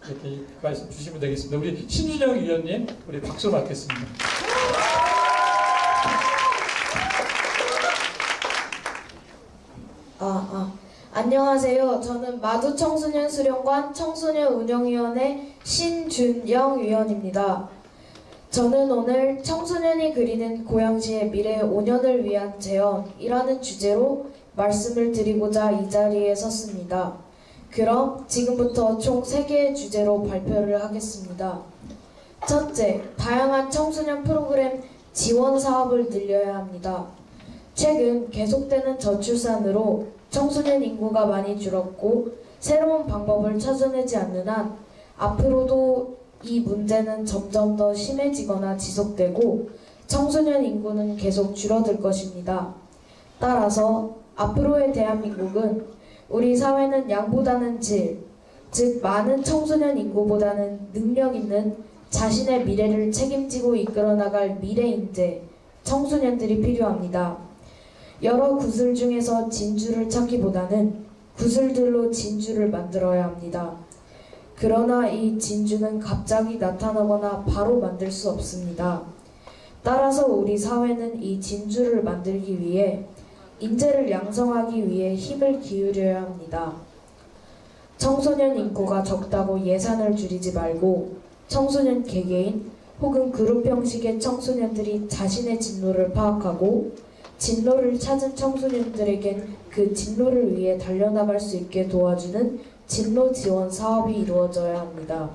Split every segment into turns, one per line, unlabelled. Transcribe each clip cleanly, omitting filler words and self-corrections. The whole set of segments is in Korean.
이렇게 말씀 주시면 되겠습니다. 우리 신준영 위원님, 우리 박수로 받겠습니다.
안녕하세요. 저는 마두청소년 수련관 청소년 운영위원회 신준영 위원입니다. 저는 오늘 청소년이 그리는 고양시의 미래 5년을 위한 재현이라는 주제로 말씀을 드리고자 이 자리에 섰습니다. 그럼 지금부터 총 3개의 주제로 발표를 하겠습니다. 첫째, 다양한 청소년 프로그램 지원 사업을 늘려야 합니다. 최근 계속되는 저출산으로 청소년 인구가 많이 줄었고 새로운 방법을 찾아내지 않는 한 앞으로도 이 문제는 점점 더 심해지거나 지속되고 청소년 인구는 계속 줄어들 것입니다. 따라서 앞으로의 대한민국은 우리 사회는 양보다는 질, 즉 많은 청소년 인구보다는 능력 있는 자신의 미래를 책임지고 이끌어 나갈 미래 인재, 청소년들이 필요합니다. 여러 구슬 중에서 진주를 찾기보다는 구슬들로 진주를 만들어야 합니다. 그러나 이 진주는 갑자기 나타나거나 바로 만들 수 없습니다. 따라서 우리 사회는 이 진주를 만들기 위해 인재를 양성하기 위해 힘을 기울여야 합니다. 청소년 인구가 적다고 예산을 줄이지 말고 청소년 개개인 혹은 그룹 형식의 청소년들이 자신의 진로를 파악하고 진로를 찾은 청소년들에겐 그 진로를 위해 달려나갈 수 있게 도와주는 진로 지원 사업이 이루어져야 합니다.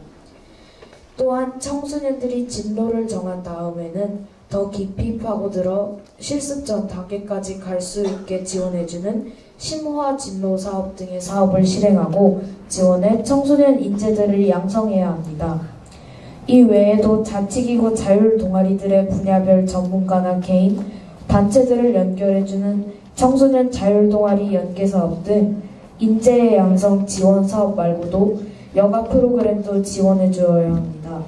또한 청소년들이 진로를 정한 다음에는 더 깊이 파고들어 실습 전 단계까지 갈 수 있게 지원해주는 심화 진로 사업 등의 사업을 실행하고 지원해 청소년 인재들을 양성해야 합니다. 이 외에도 자치기구 자율 동아리들의 분야별 전문가나 개인, 단체들을 연결해주는 청소년 자율동아리 연계사업 등 인재 양성 지원 사업 말고도 여가 프로그램도 지원해주어야 합니다.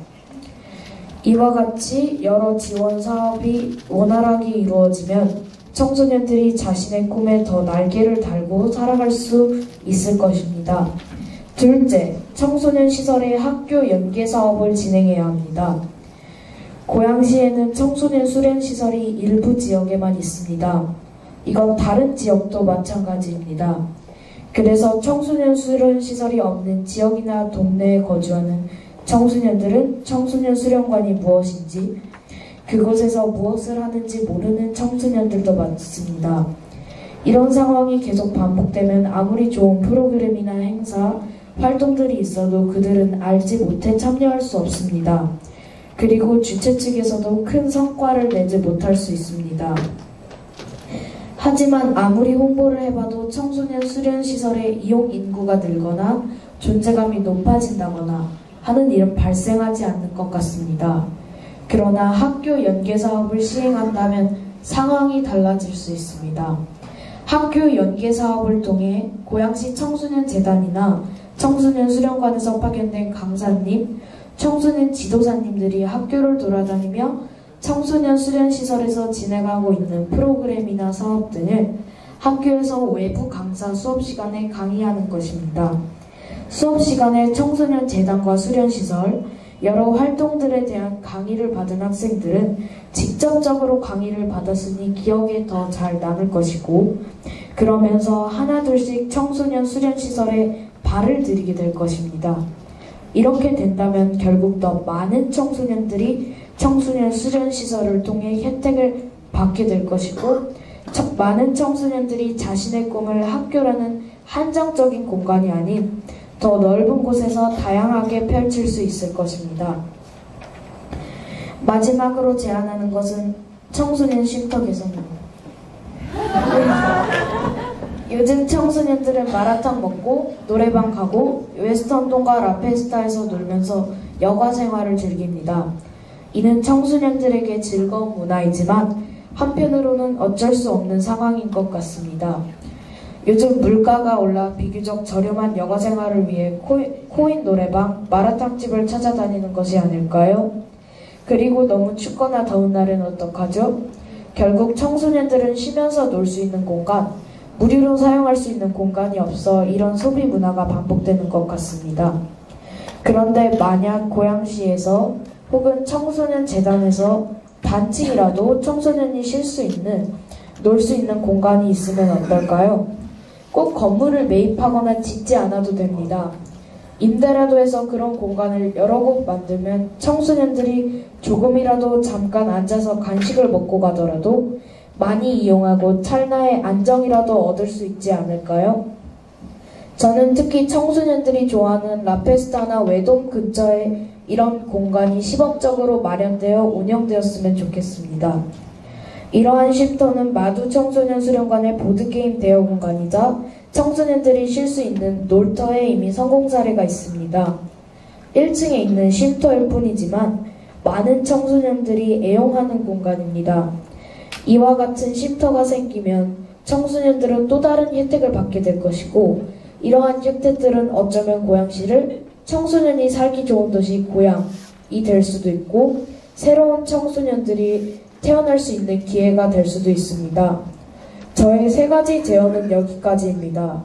이와 같이 여러 지원 사업이 원활하게 이루어지면 청소년들이 자신의 꿈에 더 날개를 달고 살아갈 수 있을 것입니다. 둘째, 청소년 시설의 학교 연계 사업을 진행해야 합니다. 고양시에는 청소년 수련시설이 일부 지역에만 있습니다. 이건 다른 지역도 마찬가지입니다. 그래서 청소년 수련시설이 없는 지역이나 동네에 거주하는 청소년들은 청소년 수련관이 무엇인지 그곳에서 무엇을 하는지 모르는 청소년들도 많습니다. 이런 상황이 계속 반복되면 아무리 좋은 프로그램이나 행사, 활동들이 있어도 그들은 알지 못해 참여할 수 없습니다. 그리고 주최 측에서도 큰 성과를 내지 못할 수 있습니다. 하지만 아무리 홍보를 해봐도 청소년 수련시설의 이용 인구가 늘거나 존재감이 높아진다거나 하는 일은 발생하지 않는 것 같습니다. 그러나 학교 연계 사업을 시행한다면 상황이 달라질 수 있습니다. 학교 연계 사업을 통해 고양시 청소년 재단이나 청소년 수련관에서 파견된 강사님, 청소년 지도사님들이 학교를 돌아다니며 청소년 수련시설에서 진행하고 있는 프로그램이나 사업 등을 학교에서 외부 강사 수업시간에 강의하는 것입니다. 수업시간에 청소년 재단과 수련시설, 여러 활동들에 대한 강의를 받은 학생들은 직접적으로 강의를 받았으니 기억에 더 잘 남을 것이고 그러면서 하나둘씩 청소년 수련시설에 발을 들이게 될 것입니다. 이렇게 된다면 결국 더 많은 청소년들이 청소년 수련시설을 통해 혜택을 받게 될 것이고 많은 청소년들이 자신의 꿈을 학교라는 한정적인 공간이 아닌 더 넓은 곳에서 다양하게 펼칠 수 있을 것입니다. 마지막으로 제안하는 것은 청소년 쉼터 개선입니다. 요즘 청소년들은 마라탕 먹고 노래방 가고 웨스턴동과 라페스타에서 놀면서 여가 생활을 즐깁니다. 이는 청소년들에게 즐거운 문화이지만 한편으로는 어쩔 수 없는 상황인 것 같습니다. 요즘 물가가 올라 비교적 저렴한 여가 생활을 위해 코인 노래방, 마라탕집을 찾아다니는 것이 아닐까요? 그리고 너무 춥거나 더운 날은 어떡하죠? 결국 청소년들은 쉬면서 놀 수 있는 공간, 무료로 사용할 수 있는 공간이 없어 이런 소비 문화가 반복되는 것 같습니다. 그런데 만약 고양시에서 혹은 청소년 재단에서 반쯤이라도 청소년이 놀 수 있는 공간이 있으면 어떨까요? 꼭 건물을 매입하거나 짓지 않아도 됩니다. 임대라도 해서 그런 공간을 여러 곳 만들면 청소년들이 조금이라도 잠깐 앉아서 간식을 먹고 가더라도 많이 이용하고 찰나의 안정이라도 얻을 수 있지 않을까요? 저는 특히 청소년들이 좋아하는 라페스타나 외돔 근처에 이런 공간이 시범적으로 마련되어 운영되었으면 좋겠습니다. 이러한 쉼터는 마두 청소년 수련관의 보드게임 대여 공간이자 청소년들이 쉴 수 있는 놀터에 이미 성공 사례가 있습니다. 1층에 있는 쉼터일 뿐이지만 많은 청소년들이 애용하는 공간입니다. 이와 같은 쉼터가 생기면 청소년들은 또 다른 혜택을 받게 될 것이고 이러한 혜택들은 어쩌면 고양시를 청소년이 살기 좋은 도시 고양이 될 수도 있고 새로운 청소년들이 태어날 수 있는 기회가 될 수도 있습니다. 저의 3가지 제언은 여기까지입니다.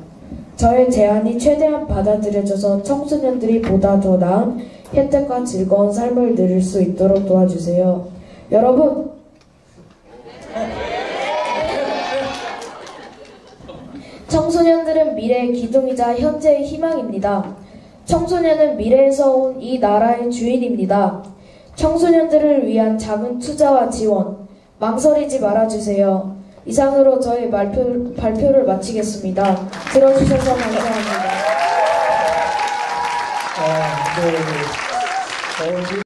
저의 제안이 최대한 받아들여져서 청소년들이 보다 더 나은 혜택과 즐거운 삶을 누릴 수 있도록 도와주세요. 여러분! 청소년들은 미래의 기둥이자 현재의 희망입니다. 청소년은 미래에서 온 이 나라의 주인입니다. 청소년들을 위한 작은 투자와 지원, 망설이지 말아주세요. 이상으로 저희 발표를 마치겠습니다. 들어주셔서 감사합니다.
네.